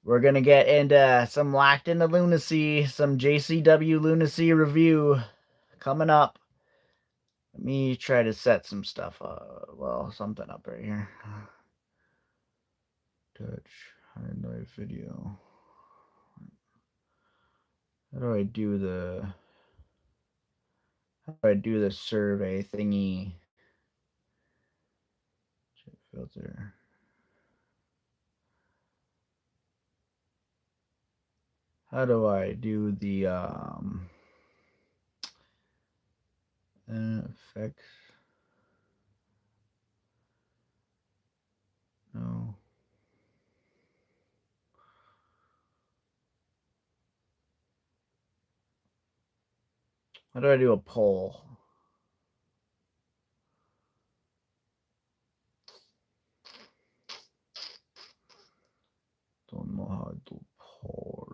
we're going to get into some Locked into Lunacy, some JCW Lunacy review coming up. Let me try to set some stuff up. Well, something up right here. Touch, highlight video. How do I do the survey thingy? Filter. How do I do the effects? No. How do I do a poll? Don't know how to do poll.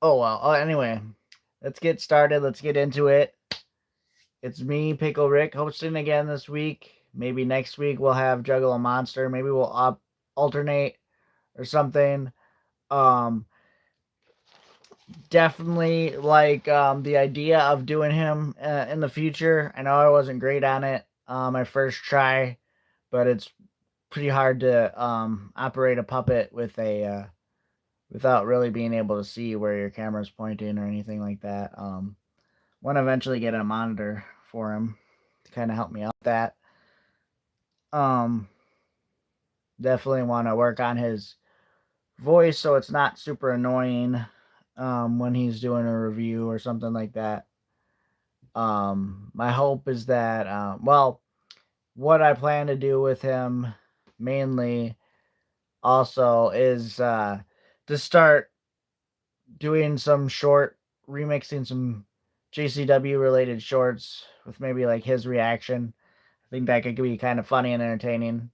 Oh well. Anyway, let's get started. Let's get into it. It's me, Pickle Rick, hosting again this week. Maybe next week we'll have Juggalo Monster. Maybe we'll alternate or something. Um, Definitely like the idea of doing him in the future. I know I wasn't great on it my first try, but it's pretty hard to operate a puppet with a without really being able to see where your camera's pointing or anything like that. Want to eventually get a monitor for him to kind of help me out with that. Um, Definitely want to work on his voice so it's not super annoying when he's doing a review or something like that. My hope is that, well, what I plan to do with him mainly also is to start doing some short, remixing some JCW related shorts with maybe like his reaction. I think that could be kind of funny and entertaining.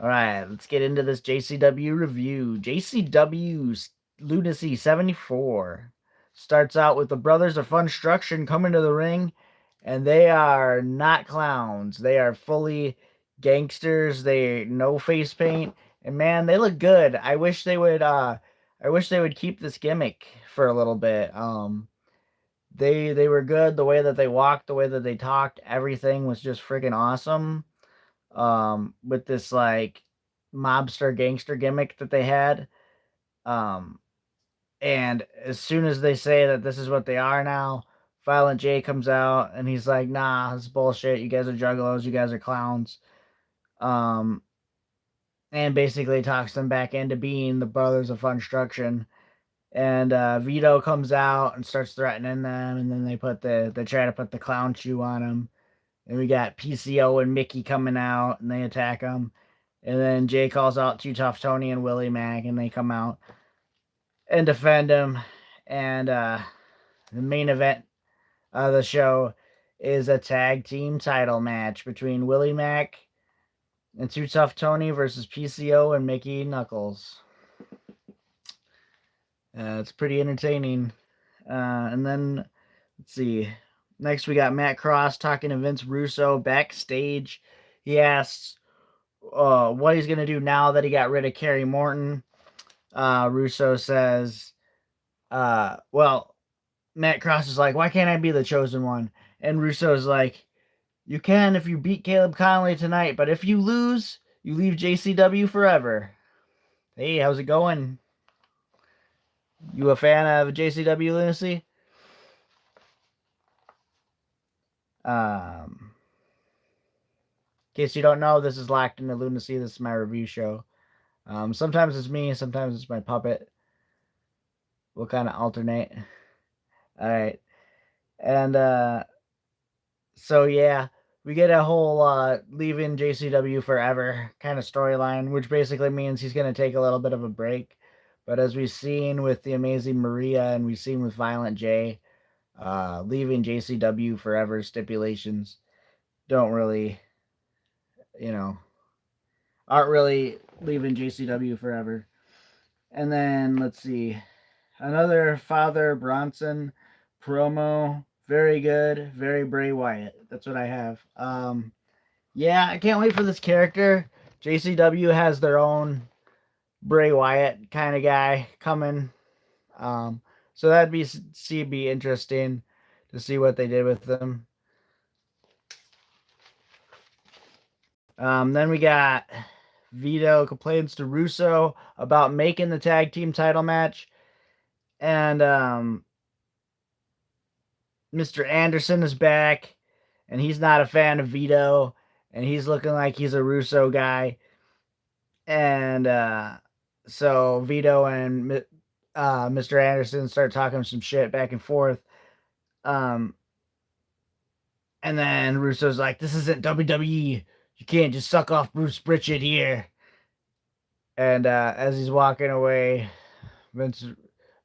All right, let's get into this JCW review. JCW Lunacy 74 starts out with the Brothers of Funstruction coming to the ring, and they are not clowns. They are fully gangsters. They no face paint, and man, they look good. I wish they would. I wish they would keep this gimmick for a little bit. They were good. The way that they walked, the way that they talked, everything was just freaking awesome. With this like mobster gangster gimmick that they had. Um, and as soon as they say that this is what they are now, Violent J comes out and he's like, "Nah, this is bullshit. You guys are juggalos. You guys are clowns." Um, and basically talks them back into being the Brothers of Funstruction. And Vito comes out and starts threatening them, and then they try to put the clown shoe on him. And we got PCO and Mickey coming out, and they attack him. And then Jay calls out Too Tough Tony and Willie Mack, and they come out and defend him. And the main event of the show is a tag team title match between Willie Mack and Too Tough Tony versus PCO and Mickey Knuckles. It's pretty entertaining. And then, let's see. Next, we got Matt Cross talking to Vince Russo backstage. He asks what he's going to do now that he got rid of Kerry Morton. Russo says, well, Matt Cross is like, why can't I be the chosen one? And Russo's like, you can if you beat Caleb Conley tonight, but if you lose, you leave JCW forever. Hey, how's it going? You a fan of JCW Lunacy? In case you don't know, this is Locked into Lunacy. This is my review show. Sometimes it's me, sometimes it's my puppet. We'll kind of alternate. All right. And so, yeah, we get a whole leaving JCW forever kind of storyline, which basically means he's going to take a little bit of a break. But as we've seen with the Amazing Maria and we've seen with Violent J, leaving JCW forever stipulations don't really, you know, aren't really leaving JCW forever. And then let's see, another Father Bronson promo Very good, very Bray Wyatt. That's what I have. Yeah, I can't wait for this character. JCW has their own Bray Wyatt kind of guy coming. Um, so that'd be interesting to see what they did with them. Then we got Vito complains to Russo about making the tag team title match, and Mr. Anderson is back, and he's not a fan of Vito, and he's looking like he's a Russo guy, and so Vito and Mr. Anderson start talking some shit back and forth. Um, and then Russo's like, "This isn't WWE. You can't just suck off Bruce Pritchard here." And as he's walking away, Vince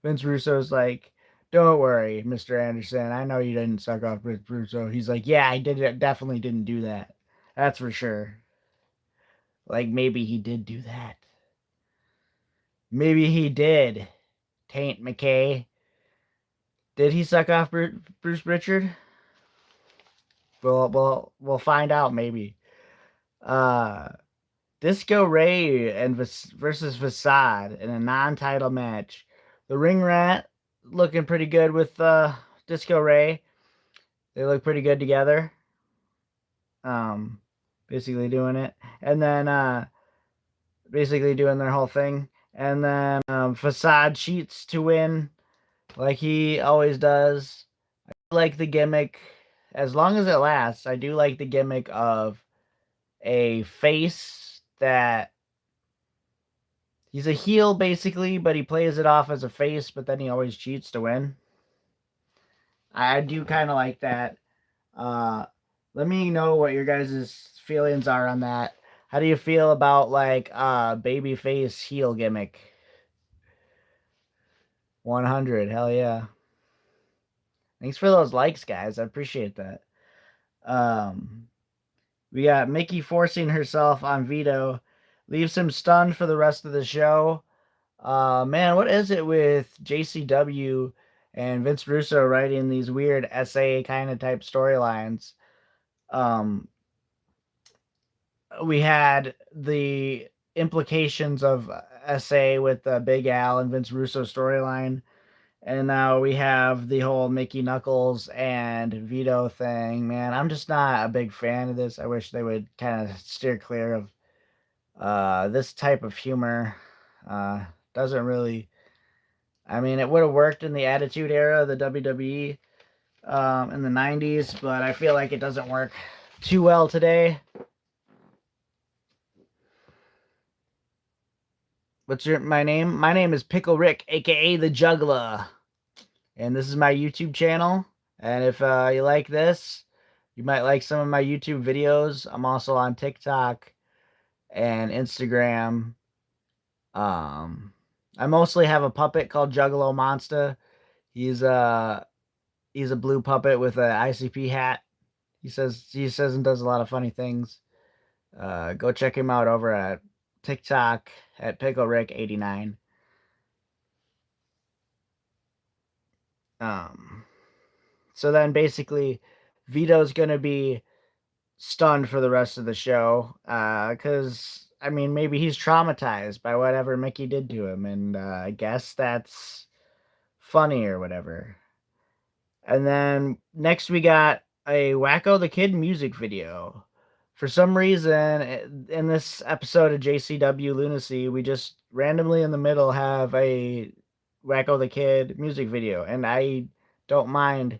Vince Russo's like, "Don't worry, Mr. Anderson. I know you didn't suck off Vince Russo." He's like, "Yeah, I did. Definitely didn't do that. That's for sure. Like maybe he did do that. Maybe he did. Taint McKay. Did he suck off Bruce Pritchard? We'll find out maybe. Uh, Disco Ray and versus Facade in a non-title match. The Ring Rat looking pretty good with Disco Ray. They look pretty good together. Basically doing it, and then basically doing their whole thing, and then Facade cheats to win, like he always does. I like the gimmick, as long as it lasts. I do like the gimmick of a face that he's a heel basically, but he plays it off as a face, but then he always cheats to win. I do kind of like that. Uh, Let me know what your guys' feelings are on that. How do you feel about like baby face heel gimmick? 100, hell yeah. Thanks for those likes, guys. I appreciate that. Um, we got Mickey forcing herself on Vito, leaves him stunned for the rest of the show. Man, what is it with JCW and Vince Russo writing these weird essay kind of type storylines? Um, we had the implications of SA with Big Al and Vince Russo storyline, and now we have the whole Mickey Knuckles and Vito thing. Man, I'm just not a big fan of this. I wish they would kind of steer clear of this type of humor. Doesn't really. I mean, it would have worked in the Attitude Era of the WWE in the 90s, but I feel like it doesn't work too well today. What's my name? My name is Pickle Rick, aka the Juggler, and this is my YouTube channel. And if you like this, you might like some of my YouTube videos. I'm also on TikTok and Instagram. I mostly have a puppet called Juggalo Monster. He's a blue puppet with an ICP hat. He says and does a lot of funny things. Go check him out over at TikTok at PickleRick89. So then basically Vito's gonna be stunned for the rest of the show. Cause I mean maybe he's traumatized by whatever Mickey did to him, and I guess that's funny or whatever. And then next we got a Wacko the Kid music video. For some reason, in this episode of JCW Lunacy, we just randomly in the middle have a Wacko the Kid music video, and I don't mind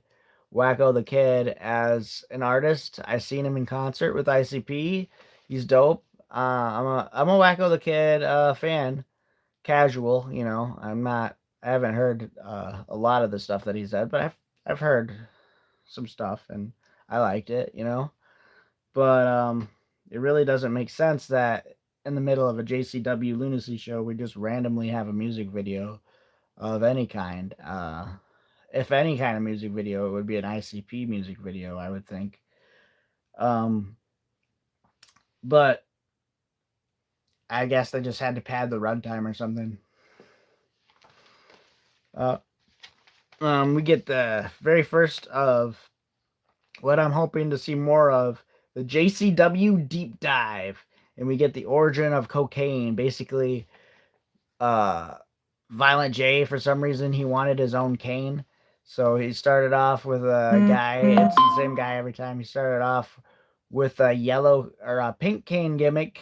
Wacko the Kid as an artist. I seen him in concert with ICP. He's dope. I'm a Wacko the Kid fan, casual. You know, I haven't heard a lot of the stuff that he said, but I've heard some stuff, and I liked it. You know. But it really doesn't make sense that in the middle of a JCW Lunacy show, we just randomly have a music video of any kind. If any kind of music video, it would be an ICP music video, I would think. But I guess they just had to pad the runtime or something. We get the very first of what I'm hoping to see more of, the JCW deep dive, and we get the origin of cocaine. Basically, Violent J, for some reason, he wanted his own cane. So he started off with a guy, it's the same guy every time. He started off with a yellow or a pink cane gimmick,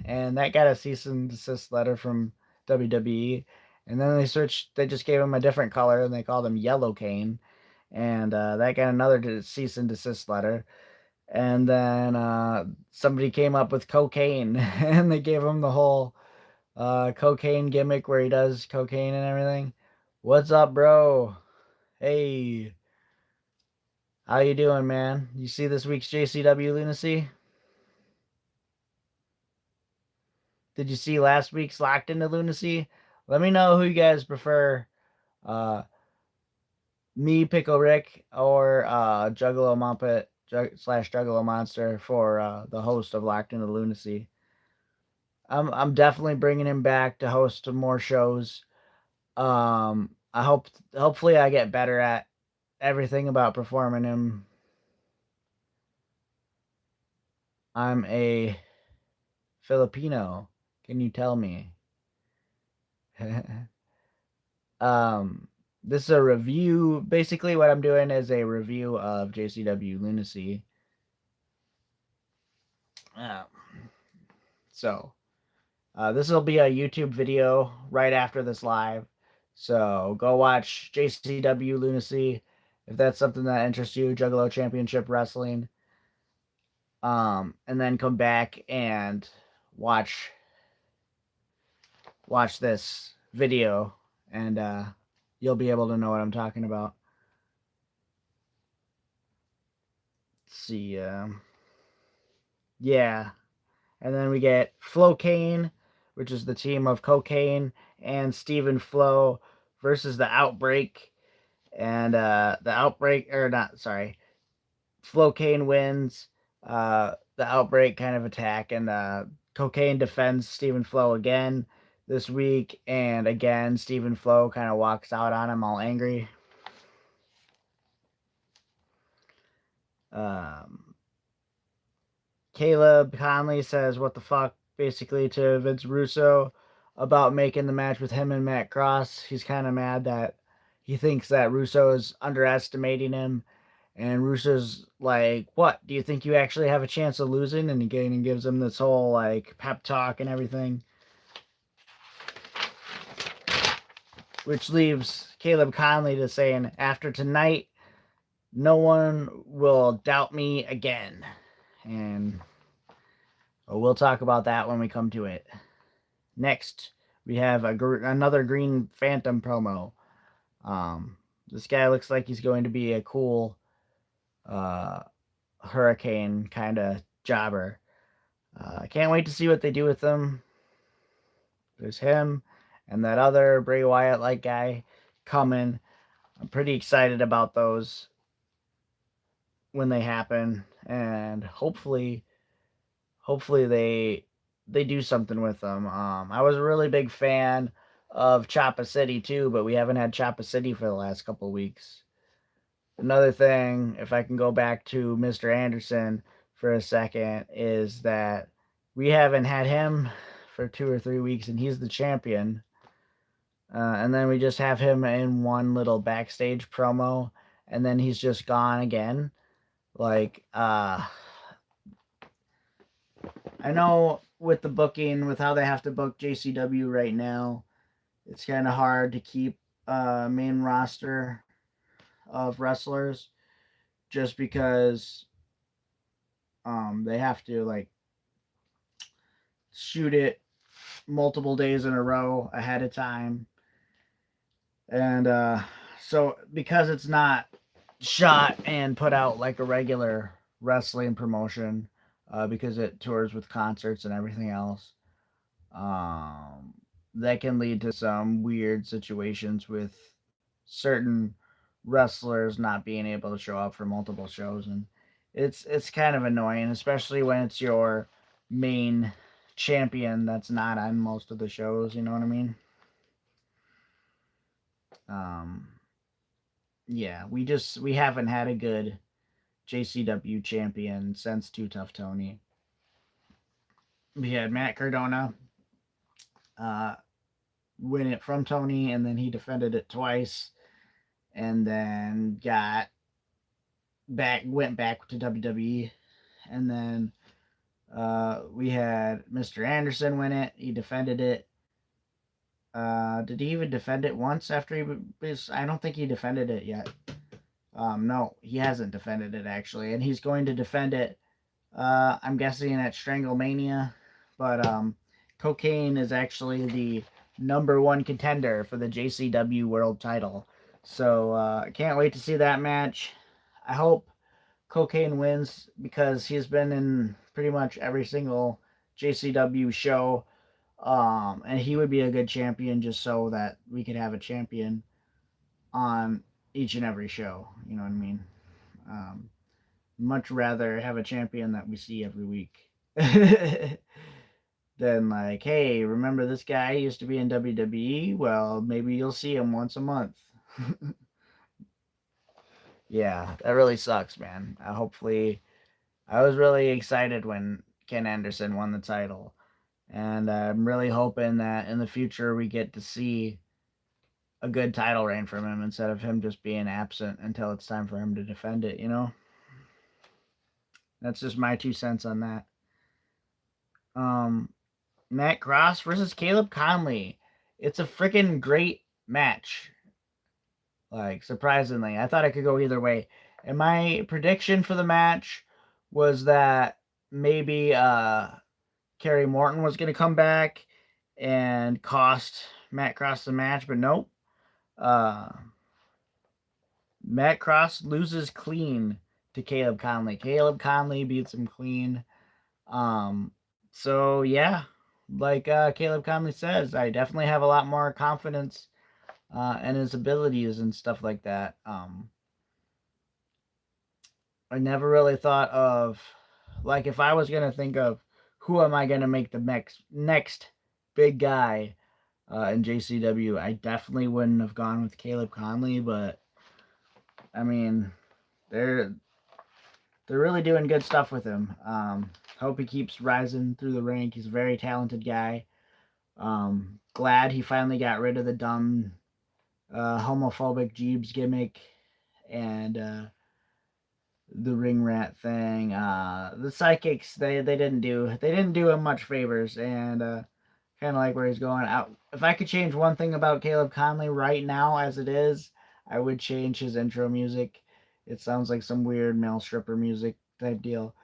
and that got a cease and desist letter from WWE. And then they just gave him a different color and they called him Yellow Cane. And that got another cease and desist letter. And then somebody came up with cocaine and they gave him the whole cocaine gimmick where he does cocaine and everything. What's up, bro? Hey, how you doing, man? You see this week's JCW Lunacy? Did you see last week's Locked Into Lunacy? Let me know who you guys prefer. Uh, me, Pickle Rick, or Juggalo Muppet slash Juggalo Monster for the host of Locked Into Lunacy. I'm definitely bringing him back to host more shows. Hopefully I get better at everything about performing him. I'm a Filipino. Can you tell me? This is a review. Basically, what I'm doing is a review of JCW Lunacy. So, this will be a YouTube video right after this live. So, go watch JCW Lunacy if that's something that interests you, Juggalo Championship Wrestling. And then come back and watch this video, and you'll be able to know what I'm talking about. Let's see. Yeah. And then we get Flo Kane, which is the team of Cocaine and Stephen Flo versus the Outbreak. And Flo Kane wins. The Outbreak kind of attack, and Cocaine defends Stephen Flo again this week, and again Stephen Flo kind of walks out on him all angry. Caleb Conley says what the fuck basically to Vince Russo about making the match with him and Matt Cross. He's kind of mad that he thinks that Russo is underestimating him, and Russo's like, what, do you think you actually have a chance of losing? And he gives him this whole like pep talk and everything, which leaves Caleb Conley to saying, after tonight, no one will doubt me again. And we'll talk about that when we come to it. Next, we have another Green Phantom promo. This guy looks like he's going to be a cool Hurricane kind of jobber. I can't wait to see what they do with him. There's him and that other Bray Wyatt-like guy coming. I'm pretty excited about those when they happen, and hopefully they do something with them. I was a really big fan of Choppa City too, but we haven't had Choppa City for the last couple of weeks. Another thing, if I can go back to Mr. Anderson for a second, is that we haven't had him for 2 or 3 weeks, and he's the champion. And then we just have him in one little backstage promo, and then he's just gone again. Like, I know with the booking, with how they have to book JCW right now, it's kind of hard to keep a main roster of wrestlers just because they have to like shoot it multiple days in a row ahead of time. And so because it's not shot and put out like a regular wrestling promotion, because it tours with concerts and everything else, that can lead to some weird situations with certain wrestlers not being able to show up for multiple shows, and it's kind of annoying, especially when it's your main champion that's not on most of the shows, you know what I mean? Yeah, we haven't had a good JCW champion since Too Tough Tony. We had Matt Cardona uh, win it from Tony, and then he defended it twice, and then went back to WWE, and then we had Mr. Anderson win it. He defended it. Did he even defend it once after he was? I don't think he defended it yet. No, he hasn't defended it actually, and he's going to defend it. I'm guessing at Stranglemania, but Cocaine is actually the number one contender for the JCW World Title. So I can't wait to see that match. I hope Cocaine wins because he's been in pretty much every single JCW show. And he would be a good champion just so that we could have a champion on each and every show. You know what I mean? Um, Much rather have a champion that we see every week than like, hey, remember this guy used to be in WWE? Well, maybe you'll see him once a month. Yeah, that really sucks, man. Hopefully, I was really excited when Ken Anderson won the title. And I'm really hoping that in the future we get to see a good title reign from him instead of him just being absent until it's time for him to defend it, you know? That's just my 2 cents on that. Um, Matt Cross versus Caleb Conley. It's a freaking great match. Like, surprisingly, I thought it could go either way. And my prediction for the match was that maybe Kerry Morton was going to come back and cost Matt Cross the match, but nope. Uh, Matt Cross loses clean to Caleb Conley. Caleb Conley beats him clean. So yeah, like Caleb Conley says, I definitely have a lot more confidence in his abilities and stuff like that. I never really thought of, like, if I was gonna think of who am I gonna make the next big guy in JCW, I definitely wouldn't have gone with Caleb Conley, but I mean, they're really doing good stuff with him. Hope he keeps rising through the rank. He's a very talented guy. Glad he finally got rid of the dumb homophobic Jeeves gimmick and the ring rat thing. The psychics they didn't do him much favors, and kind of like where he's going out. If I could change one thing about Caleb Conley right now as it is, I would change his intro music. It sounds like some weird male stripper music type deal.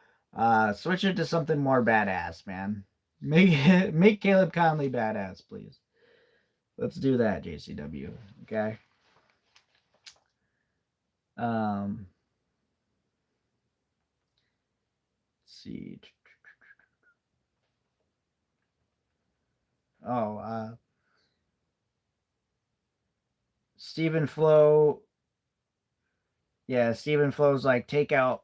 Switch it to something more badass, man. Make Caleb Conley badass, please. Let's do that, JCW. Okay. Um, let's see. Oh, Stephen Flo. Yeah, Stephen Flo's like, take out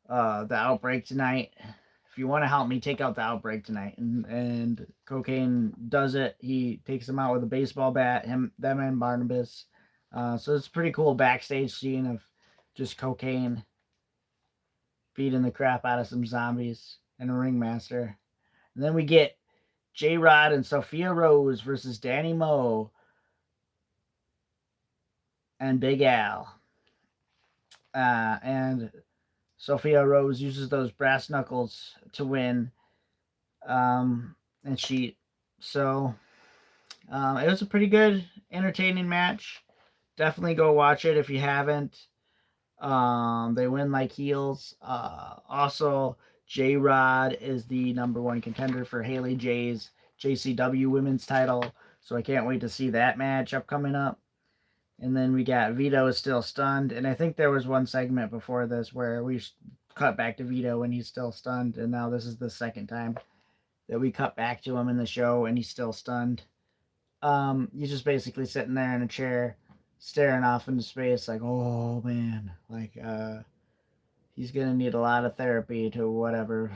the outbreak tonight. If you want to help me, take out the outbreak tonight. And Cocaine does it. He takes them out with a baseball bat. Them and Barnabas. So it's a pretty cool backstage scene of just Cocaine beating the crap out of some zombies and a ringmaster. And then we get J Rod and Sophia Rose versus Danny Moe and Big Al. And Sophia Rose uses those brass knuckles to win. And she, so it was a pretty good, entertaining match. Definitely go watch it if you haven't. They win like heels. Also, J Rod is the number one contender for Haley J's JCW Women's title, so I can't wait to see that match coming up. And then we got Vito is still stunned, and I think there was one segment before this where we cut back to Vito when he's still stunned, and now this is the second time that we cut back to him in the show and he's still stunned. He's just basically sitting there in a chair, staring off into space, like, oh man, like he's gonna need a lot of therapy to whatever.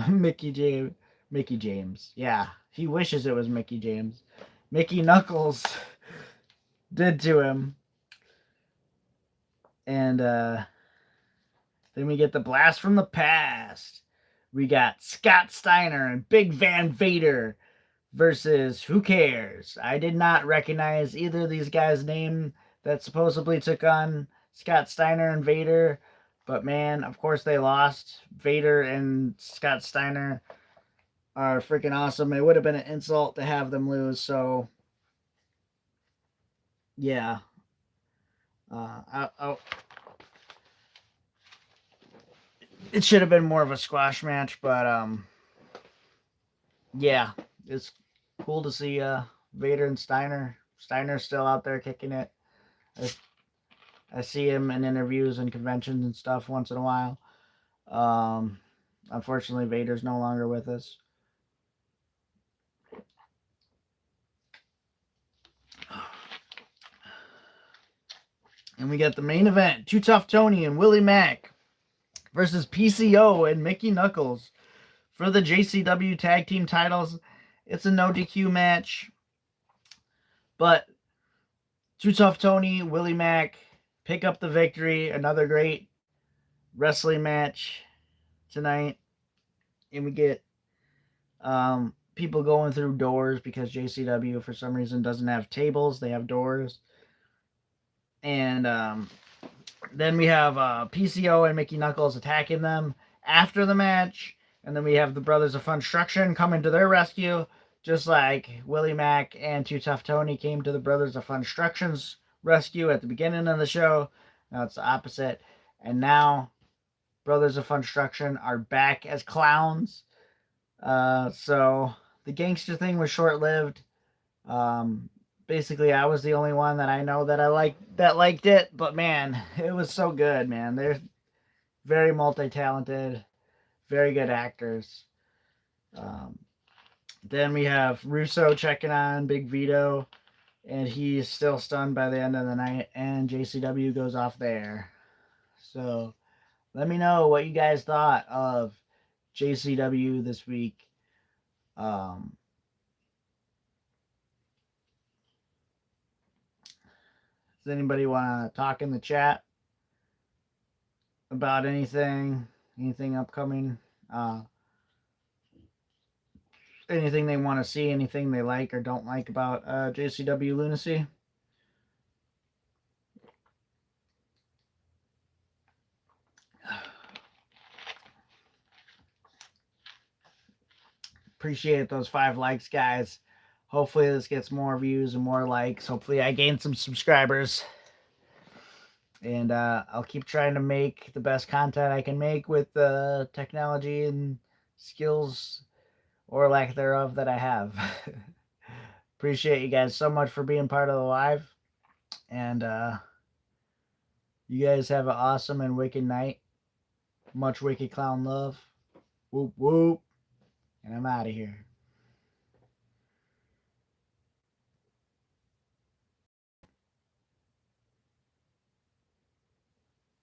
Mickey James, yeah, he wishes it was Mickey James. Mickey Knuckles did to him. And then we get the blast from the past. We got Scott Steiner and Big Van Vader versus who cares? I did not recognize either of these guys' name that supposedly took on Scott Steiner and Vader. But man, of course they lost. Vader and Scott Steiner are freaking awesome. It would have been an insult to have them lose. So, yeah. It should have been more of a squash match, but yeah, it's cool to see Vader and Steiner. Steiner's still out there kicking it. I see him in interviews and conventions and stuff once in a while. Unfortunately, Vader's no longer with us. And we get the main event: Too Tough Tony and Willie Mack versus PCO and Mickey Knuckles for the JCW Tag Team titles. It's a no DQ match, but Too Tough Tony, Willie Mack pick up the victory. Another great wrestling match tonight. And we get people going through doors because JCW for some reason doesn't have tables. They have doors. And then we have PCO and Mickey Knuckles attacking them after the match. And then we have the Brothers of Funstruction coming to their rescue, just like Willie Mack and Too Tough Tony came to the Brothers of Funstruction's rescue at the beginning of the show. Now it's the opposite. And now Brothers of Funstruction are back as clowns. So the gangster thing was short-lived. Basically, I was the only one that I know that liked it. But man, it was so good, man. They're very multi-talented, very good actors. Then we have Russo checking on Big Vito, and he's still stunned by the end of the night, and JCW goes off there. So let me know what you guys thought of JCW this week. Does anybody want to talk in the chat about anything upcoming? Anything they want to see, anything they like or don't like about JCW Lunacy? Appreciate those 5 likes, guys. Hopefully this gets more views and more likes. Hopefully I gain some subscribers. And I'll keep trying to make the best content I can make with the technology and skills or lack thereof that I have. Appreciate you guys so much for being part of the live. And you guys have an awesome and wicked night. Much wicked clown love. Whoop, whoop. And I'm out of here.